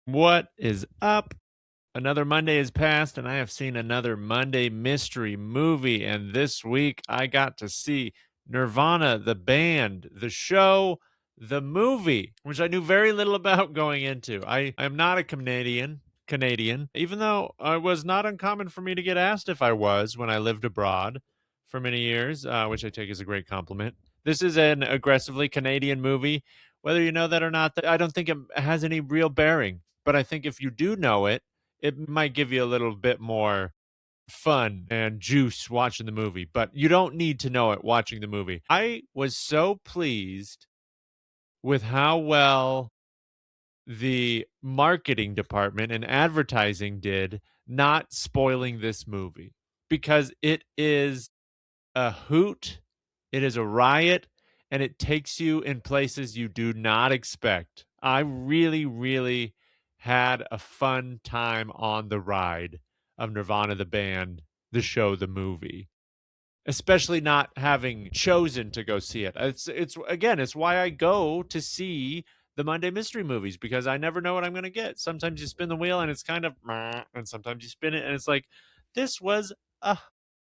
What is up? Another Monday has passed, and I have seen another Monday mystery movie. And this week, I got to see Nirvana, the band, the show, the movie, which I knew very little about going into. I am not a Canadian, even though it was not uncommon for me to get asked if I was when I lived abroad for many years, which I take as a great compliment. This is an aggressively Canadian movie. Whether you know that or not, I don't think it has any real bearing. But I think if you do know it, it might give you a little bit more fun and juice watching the movie, but you don't need to know it watching the movie. I was so pleased with how well the marketing department and advertising did not spoiling this movie because it is a hoot, it is a riot, and it takes you in places you do not expect. I really, really had a fun time on the ride of Nirvana the band, the show, the movie, especially not having chosen to go see it. It's again, it's why I go to see the Monday mystery movies because I never know what I'm going to get. Sometimes you spin the wheel and it's kind of meh, and sometimes you spin it and it's like this was a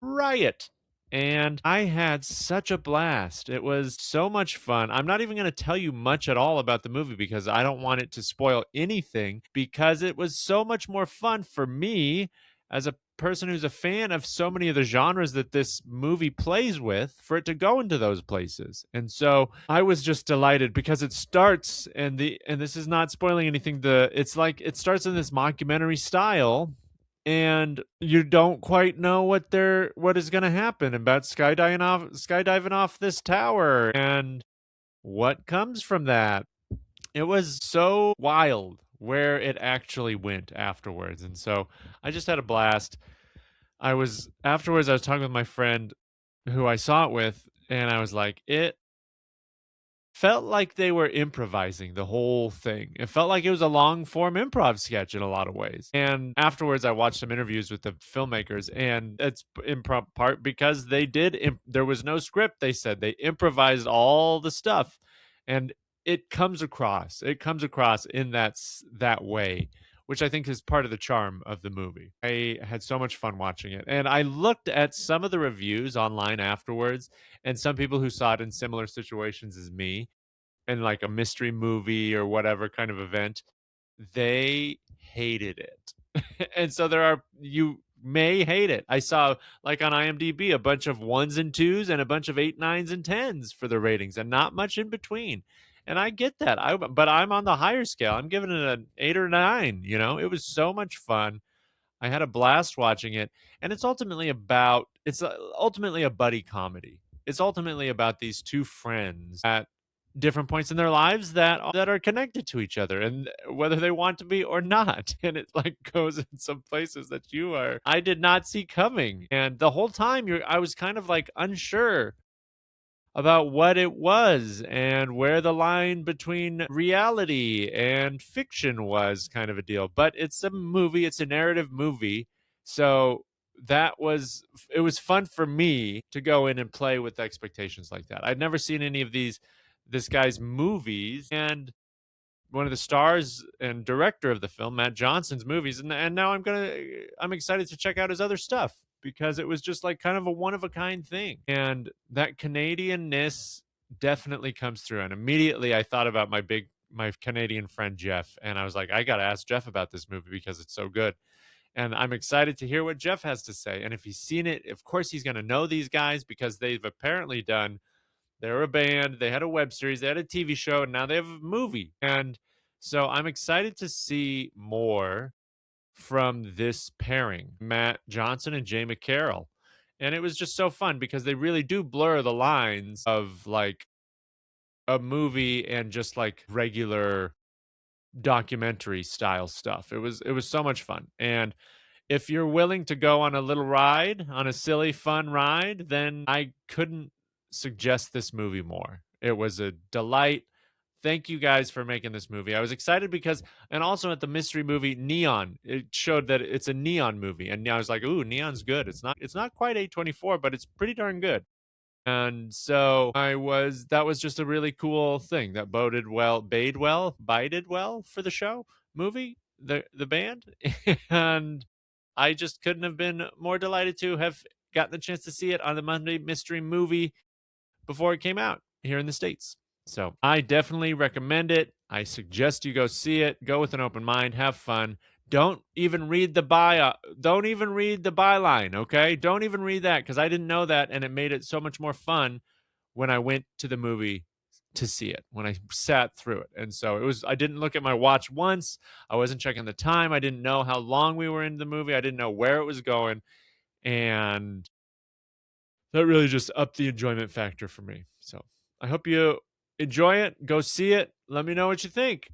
riot. And I had such a blast. It was so much fun. I'm not even going to tell you much at all about the movie because I don't want it to spoil anything because it was so much more fun for me as a person who's a fan of so many of the genres that this movie plays with for it to go into those places. And so I was just delighted because it starts and this is not spoiling anything, it's like it starts in this mockumentary style and you don't quite know what is going to happen about skydiving off this tower and what comes from that. It was so wild where it actually went afterwards. And so I just had a blast. I was talking with my friend who I saw it with, and I was like, it felt like they were improvising the whole thing. It felt like it was a long form improv sketch in a lot of ways. And afterwards, I watched some interviews with the filmmakers, and it's in part because there was no script. They said they improvised all the stuff, and it comes across. It comes across in that way, which I think is part of the charm of the movie. I had so much fun watching it. And I looked at some of the reviews online afterwards, and some people who saw it in similar situations as me, in like a mystery movie or whatever kind of event, they hated it. And so you may hate it. I saw like on IMDb a bunch of ones and twos and a bunch of eight, nines, and tens for the ratings, and not much in between. And I get that. But I'm on the higher scale. I'm giving it an 8 or 9. It was so much fun. I had a blast watching it, and it's ultimately a buddy comedy. It's ultimately about these two friends at different points in their lives that are connected to each other, and whether they want to be or not. And it like goes in some places that I did not see coming. And the whole time I was kind of like unsure about what it was and where the line between reality and fiction was, kind of a deal. But it's a movie, it's a narrative movie. So it was fun for me to go in and play with expectations like that. I'd never seen any of this guy's movies, and one of the stars and director of the film, Matt Johnson's movies, and now I'm excited to check out his other stuff because it was just like kind of a one of a kind thing, and that Canadianness definitely comes through. And immediately I thought about my Canadian friend Jeff, and I was like, I got to ask Jeff about this movie because it's so good. And I'm excited to hear what Jeff has to say. And if he's seen it, of course he's going to know these guys because they've apparently they're a band, they had a web series, they had a TV show, and now they have a movie. And so I'm excited to see more from this pairing, Matt Johnson and Jay McCarroll. And it was just so fun because they really do blur the lines of like a movie and just like regular documentary style stuff. It was so much fun. And if you're willing to go on a little ride, on a silly, fun ride, then I couldn't suggest this movie more. It was a delight. Thank you guys for making this movie. I was excited because, and also at the mystery movie Neon, it showed that it's a neon movie, and I was like, "Ooh, neon's good." It's not quite A24, but it's pretty darn good. And so that was just a really cool thing that bided well for the show. movie, the band, and I just couldn't have been more delighted to have gotten the chance to see it on the Monday Mystery Movie before it came out here in the States. So I definitely recommend it. I suggest you go see it. Go with an open mind, have fun. Don't even read the bio. Don't even read the byline, okay? Don't even read that because I didn't know that, and it made it so much more fun when I went to the movie to see it, when I sat through it. And so it was, I didn't look at my watch once. I wasn't checking the time. I didn't know how long we were in the movie. I didn't know where it was going. And that really just upped the enjoyment factor for me. So I hope you enjoy it. Go see it. Let me know what you think.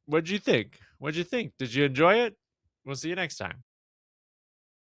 What'd you think? What'd you think? Did you enjoy it? We'll see you next time.